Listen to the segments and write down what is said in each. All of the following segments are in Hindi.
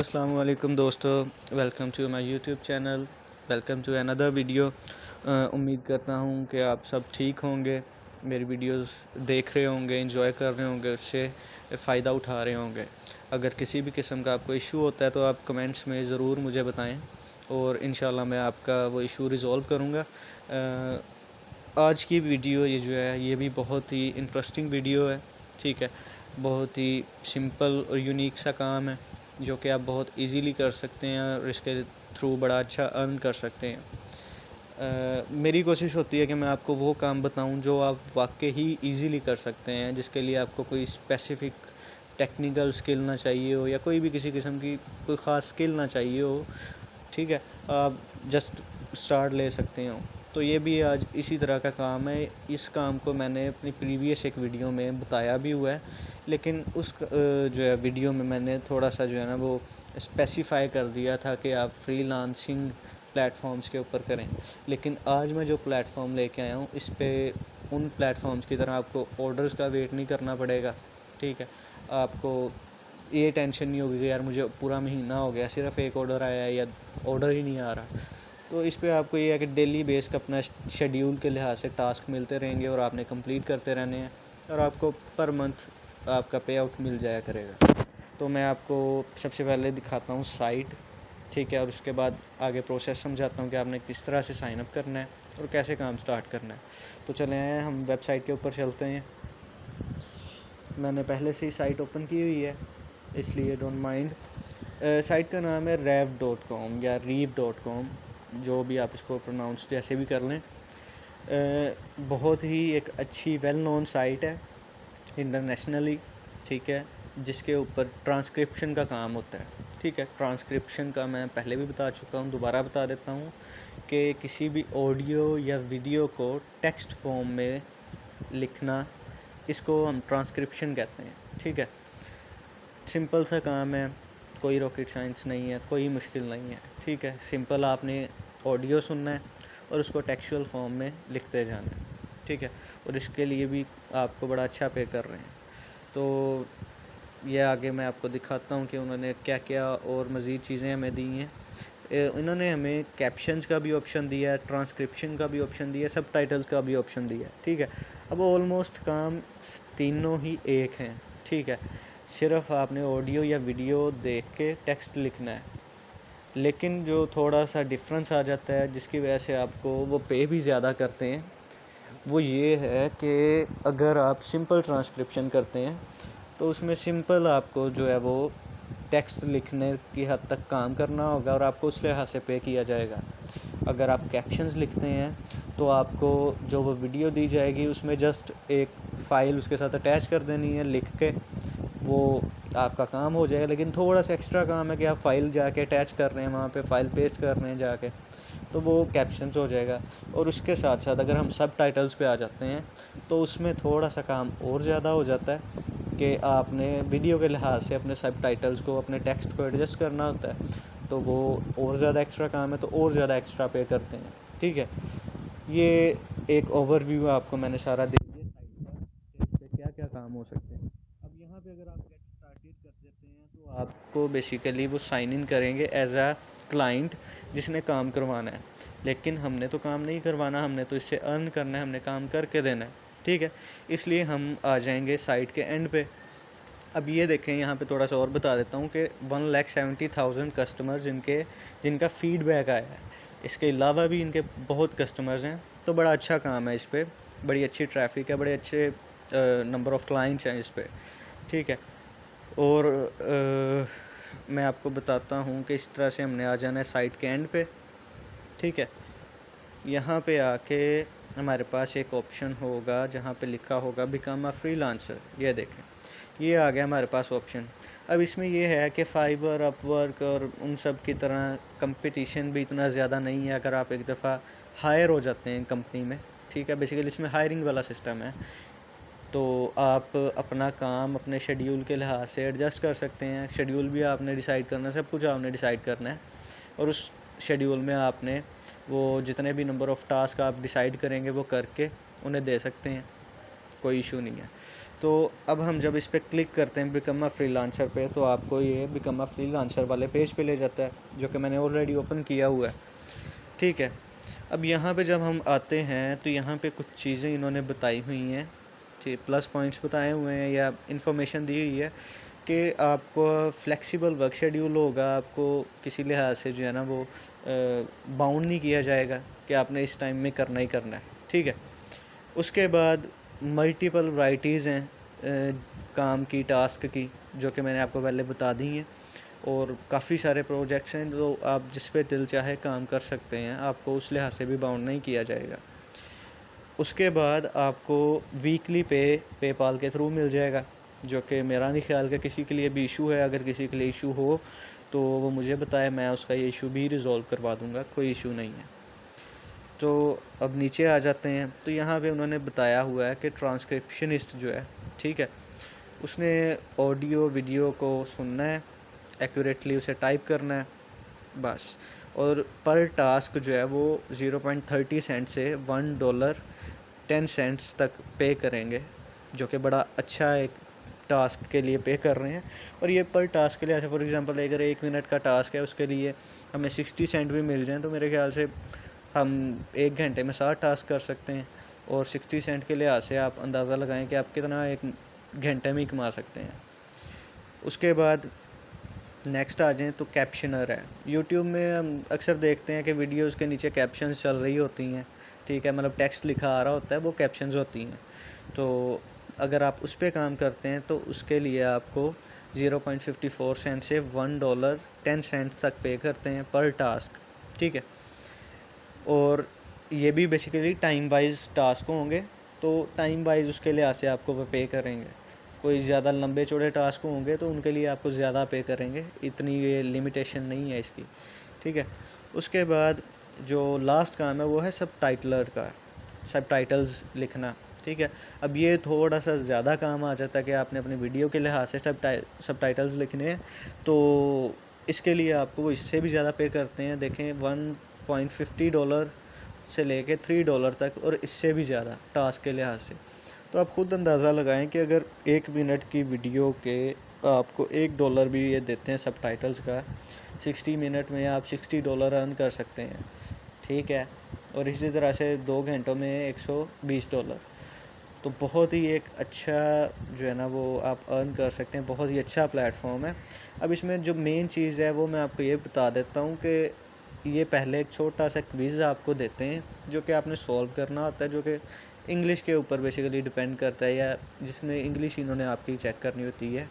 अस्सलाम वालेकुम दोस्तों, welcome to my YouTube channel, welcome to another video. उम्मीद करता हूँ कि आप सब ठीक होंगे, मेरी वीडियोस देख रहे होंगे, एंजॉय कर रहे होंगे, उससे फ़ायदा उठा रहे होंगे। अगर किसी भी किस्म का आपको इशू होता है तो आप कमेंट्स में ज़रूर मुझे बताएं और इंशाल्लाह मैं आपका वो इशू रिज़ॉल्व करूँगा। आज की वीडियो ये भी बहुत ही इंटरेस्टिंग वीडियो है, ठीक है। बहुत ही सिंपल और यूनिक सा काम है जो कि आप बहुत इजीली कर सकते हैं और इसके थ्रू बड़ा अच्छा अर्न कर सकते हैं। मेरी कोशिश होती है कि मैं आपको वो काम बताऊं जो आप वाकई ही इजीली कर सकते हैं, जिसके लिए आपको कोई स्पेसिफ़िक टेक्निकल स्किल ना चाहिए हो या कोई भी किसी किस्म की कोई ख़ास स्किल ना चाहिए हो, ठीक है। आप जस्ट स्टार्ट ले सकते हो। तो ये भी आज इसी तरह का काम है। इस काम को मैंने अपनी प्रीवियस एक वीडियो में बताया भी हुआ है, लेकिन उस जो है वीडियो में मैंने थोड़ा सा जो है ना वो स्पेसिफ़ाई कर दिया था कि आप फ्रीलांसिंग प्लेटफॉर्म्स के ऊपर करें। लेकिन आज मैं जो प्लेटफॉर्म लेके आया हूँ इस पे उन प्लेटफॉर्म्स की तरह आपको ऑर्डर्स का वेट नहीं करना पड़ेगा, ठीक है। आपको ये टेंशन नहीं होगी कि यार मुझे पूरा महीना हो गया सिर्फ एक ऑर्डर आया है या ऑर्डर ही नहीं आ रहा। तो इस पे आपको ये है कि डेली बेस का अपना शेड्यूल के लिहाज से टास्क मिलते रहेंगे और आपने कंप्लीट करते रहने हैं और आपको पर मंथ आपका पे आउट मिल जाया करेगा। तो मैं आपको सबसे पहले दिखाता हूँ साइट, ठीक है, और उसके बाद आगे प्रोसेस समझाता हूँ कि आपने किस तरह से साइन अप करना है और कैसे काम स्टार्ट करना है। तो चले आए हम वेबसाइट के ऊपर चलते हैं। मैंने पहले से ही साइट ओपन की हुई है, इसलिए डोंट माइंड। साइट का नाम है rev.com या rev.com, जो भी आप इसको प्रोनाउंस जैसे भी कर लें। बहुत ही एक अच्छी वेल नोन साइट है इंटरनेशनली, ठीक है, जिसके ऊपर ट्रांसक्रिप्शन का काम होता है, ठीक है। ट्रांसक्रिप्शन का मैं पहले भी बता चुका हूँ, दोबारा बता देता हूँ कि किसी भी ऑडियो या वीडियो को टेक्स्ट फॉर्म में लिखना, इसको हम ट्रांसक्रिप्शन कहते हैं, ठीक है। सिंपल सा काम है, कोई रॉकेट साइंस नहीं है, कोई मुश्किल नहीं है, ठीक है। सिंपल आपने ऑडियो सुनना है और उसको टेक्सचुअल फॉर्म में लिखते जाना है, ठीक है। और इसके लिए भी आपको बड़ा अच्छा पे कर रहे हैं। तो ये आगे मैं आपको दिखाता हूँ कि उन्होंने क्या क्या और मज़ीद चीज़ें हमें दी हैं। इन्होंने हमें कैप्शंस का भी ऑप्शन दिया है, ट्रांसक्रिप्शन का भी ऑप्शन दिया है, सब टाइटल्स का भी ऑप्शन दिया है, ठीक है। अब ऑलमोस्ट काम तीनों ही एक हैं, ठीक है। सिर्फ आपने ऑडियो या वीडियो देख के टेक्स्ट लिखना है, लेकिन जो थोड़ा सा डिफरेंस आ जाता है जिसकी वजह से आपको वो पे भी ज़्यादा करते हैं, वो ये है कि अगर आप सिंपल ट्रांसक्रिप्शन करते हैं तो उसमें सिंपल आपको जो है वो टेक्स्ट लिखने की हद तक काम करना होगा और आपको उस लिहाज से पे किया जाएगा। अगर आप कैप्शंस लिखते हैं तो आपको जो वो वीडियो दी जाएगी उसमें जस्ट एक फ़ाइल उसके साथ अटैच कर देनी है लिख के, वो आपका काम हो जाएगा। लेकिन थोड़ा सा एक्स्ट्रा काम है कि आप फ़ाइल जाके अटैच कर रहे हैं, वहाँ पे फ़ाइल पेस्ट कर रहे हैं जाके, तो वो कैप्शंस हो जाएगा। और उसके साथ साथ अगर हम सब टाइटल्स पे आ जाते हैं तो उसमें थोड़ा सा काम और ज़्यादा हो जाता है कि आपने वीडियो के लिहाज से अपने सब टाइटल्स को, अपने टेक्स्ट को एडजस्ट करना होता है, तो वो और ज़्यादा एक्स्ट्रा काम है, तो और ज़्यादा एक्स्ट्रा पे करते हैं, ठीक है। ये एक ओवरव्यू आपको मैंने सारा दे दिया साइट का कि इस पे क्या क्या काम हो सकते हैं। अब यहाँ पे अगर आप गेट स्टार्टेड कर देते हैं तो आपको बेसिकली वो साइन इन करेंगे एज अ क्लाइंट जिसने काम करवाना है, लेकिन हमने तो काम नहीं करवाना, हमने तो इससे अर्न करना है, हमने काम करके देना है, ठीक है। इसलिए हम आ जाएंगे साइट के एंड पे। अब ये देखें, यहाँ पे थोड़ा सा और बता देता हूँ कि 1,70,000 कस्टमर जिनका फ़ीडबैक आया है। इसके अलावा भी इनके बहुत कस्टमर्स हैं, तो बड़ा अच्छा काम है इस पर, बड़ी अच्छी ट्रैफिक है, बड़े अच्छे नंबर ऑफ़ क्लाइंट्स हैं इस पर, ठीक है। और मैं आपको बताता हूँ कि इस तरह से हमने आ जाना है साइट के एंड पे, ठीक है। यहाँ पे आके हमारे पास एक ऑप्शन होगा जहाँ पे लिखा होगा बिकम अ फ्रीलांसर। ये देखें, ये आ गया हमारे पास ऑप्शन। अब इसमें ये है कि फाइवर, अपवर्क और उन सब की तरह कंपटीशन भी इतना ज़्यादा नहीं है अगर आप एक दफ़ा हायर हो जाते हैं कंपनी में, ठीक है। बेसिकली इसमें हायरिंग वाला सिस्टम है, तो आप अपना काम अपने शेड्यूल के लिहाज से एडजस्ट कर सकते हैं। शेड्यूल भी आपने डिसाइड करना है, सब कुछ आपने डिसाइड करना है, और उस शेड्यूल में आपने वो जितने भी नंबर ऑफ़ टास्क आप डिसाइड करेंगे वो करके उन्हें दे सकते हैं, कोई इशू नहीं है। तो अब हम जब इस पर क्लिक करते हैं बिकम अ फ्रीलांसर पे, तो आपको ये बिकम अ फ्रीलांसर वाले पेज पे ले जाता है, जो कि मैंने ऑलरेडी ओपन किया हुआ है। ठीक है, अब यहाँ पे जब हम आते हैं तो यहाँ पे कुछ चीज़ें इन्होंने बताई हुई हैं, ठीक, प्लस पॉइंट्स बताए हुए हैं या इन्फॉर्मेशन दी हुई है कि आपको फ्लेक्सिबल वर्क शेड्यूल होगा, आपको किसी लिहाज से जो है ना वो बाउंड नहीं किया जाएगा कि आपने इस टाइम में करना ही करना है। ठीक है, उसके बाद मल्टीपल वैराइटीज़ हैं काम की, टास्क की, जो कि मैंने आपको पहले बता दी हैं, और काफ़ी सारे प्रोजेक्ट्स हैं जो आप जिस पे दिल चाहे काम कर सकते हैं, आपको उस लिहाज से भी बाउंड नहीं किया जाएगा। उसके बाद आपको वीकली पेपाल के थ्रू मिल जाएगा, जो कि मेरा नहीं ख्याल कि किसी के लिए भी इशू है। अगर किसी के लिए इशू हो तो वो मुझे बताए, मैं उसका ये इशू भी रिज़ॉल्व करवा दूँगा, कोई इशू नहीं है। तो अब नीचे आ जाते हैं, तो यहाँ पे उन्होंने बताया हुआ है कि ट्रांसक्रिप्शनिस्ट जो है, ठीक है, उसने ऑडियो वीडियो को सुनना है, एक्यूरेटली उसे टाइप करना है बस, और पर टास्क जो है वो 0.30 सेंट से $1.10 तक पे करेंगे, जो कि बड़ा अच्छा एक टास्क के लिए पे कर रहे हैं। और ये पर टास्क के लिए, ऐसे फॉर एग्जांपल अगर 1 मिनट का टास्क है, उसके लिए हमें 60 सेंट भी मिल जाएँ तो मेरे ख्याल से हम 1 घंटे में 60 टास्क कर सकते हैं। और 60 सेंट के लिहाज से आप अंदाज़ा लगाएं कि आप कितना 1 घंटे में ही कमा सकते हैं। उसके बाद नेक्स्ट आ जाएँ तो कैप्शनर है। यूट्यूब में हम अक्सर देखते हैं कि वीडियोज़ के नीचे कैप्शंस चल रही होती हैं, ठीक है, मतलब टेक्स्ट लिखा आ रहा होता है, वो कैप्शंस होती हैं। तो अगर आप उस पे काम करते हैं तो उसके लिए आपको 0.54 सेंट से $1.10 तक पे करते हैं पर टास्क, ठीक है। और ये भी बेसिकली टाइम वाइज टास्क होंगे, तो टाइम वाइज उसके लिहाज से आपको वो पे करेंगे। कोई ज़्यादा लंबे चौड़े टास्क होंगे तो उनके लिए आपको ज़्यादा पे करेंगे, इतनी ये लिमिटेशन नहीं है इसकी, ठीक है। उसके बाद जो लास्ट काम है वो है सब टाइटल्स लिखना, ठीक है। अब ये थोड़ा सा ज़्यादा काम आ जाता है कि आपने अपने वीडियो के लिहाज से सब टाइटल्स लिखने हैं, तो इसके लिए आपको इससे भी ज़्यादा पे करते हैं। देखें, $1.50 से लेके $3 तक, और इससे भी ज़्यादा टास्क के लिहाज से। तो आप ख़ुद अंदाज़ा लगाएं कि अगर 1 मिनट की वीडियो के आपको $1 भी ये देते हैं सब टाइटल्स का, 60 मिनट में आप $60 अर्न कर सकते हैं, ठीक है। और इसी तरह से 2 घंटों में $120। तो बहुत ही एक अच्छा जो है ना वो आप अर्न कर सकते हैं, बहुत ही अच्छा प्लेटफॉर्म है। अब इसमें जो मेन चीज़ है वो मैं आपको ये बता देता हूँ कि ये पहले एक छोटा सा क्विज़ आपको देते हैं, जो कि आपने सॉल्व करना होता है, जो कि इंग्लिश के ऊपर बेसिकली डिपेंड करता है, या जिसमें इंग्लिश इन्होंने आपकी चेक करनी होती है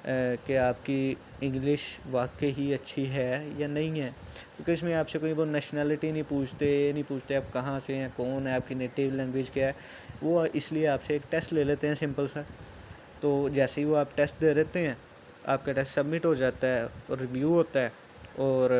कि आपकी इंग्लिश वाकई ही अच्छी है या नहीं है। क्योंकि इसमें आपसे कोई वो नेशनलिटी नहीं पूछते आप कहाँ से हैं, कौन है, आपकी नेटिव लैंग्वेज क्या है, वो इसलिए आपसे एक टेस्ट ले लेते हैं सिंपल सा। तो जैसे ही वो आप टेस्ट दे देते हैं, आपका टेस्ट सबमिट हो जाता है और रिव्यू होता है, और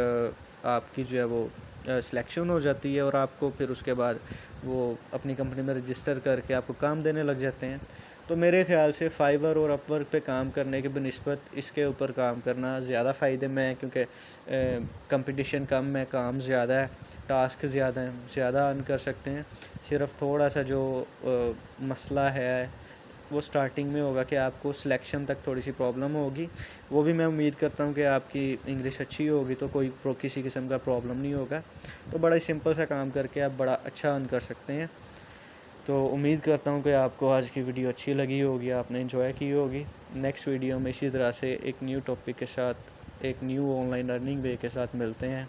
आपकी जो है वो सिलेक्शन हो जाती है, और आपको फिर उसके बाद वो अपनी कंपनी में रजिस्टर करके आपको काम देने लग जाते हैं। तो मेरे ख़्याल से फाइवर और अपवर्क पे काम करने के बनिस्बत इसके ऊपर काम करना ज़्यादा फ़ायदे में है, क्योंकि कंपटीशन कम है, काम ज़्यादा है, टास्क ज़्यादा हैं, ज़्यादा अर्न कर सकते हैं। सिर्फ थोड़ा सा जो मसला है वो स्टार्टिंग में होगा कि आपको सिलेक्शन तक थोड़ी सी प्रॉब्लम होगी। वो भी मैं उम्मीद करता हूँ कि आपकी इंग्लिश अच्छी होगी तो किसी किस्म का प्रॉब्लम नहीं होगा। तो बड़ा ही सिंपल सा काम करके आप बड़ा अच्छा अर्न कर सकते हैं। तो उम्मीद करता हूँ कि आपको आज की वीडियो अच्छी लगी होगी, आपने एंजॉय की होगी। नेक्स्ट वीडियो में इसी तरह से एक न्यू टॉपिक के साथ, एक न्यू ऑनलाइन अर्निंग वे के साथ मिलते हैं।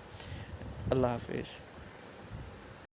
अल्लाह हाफिज़।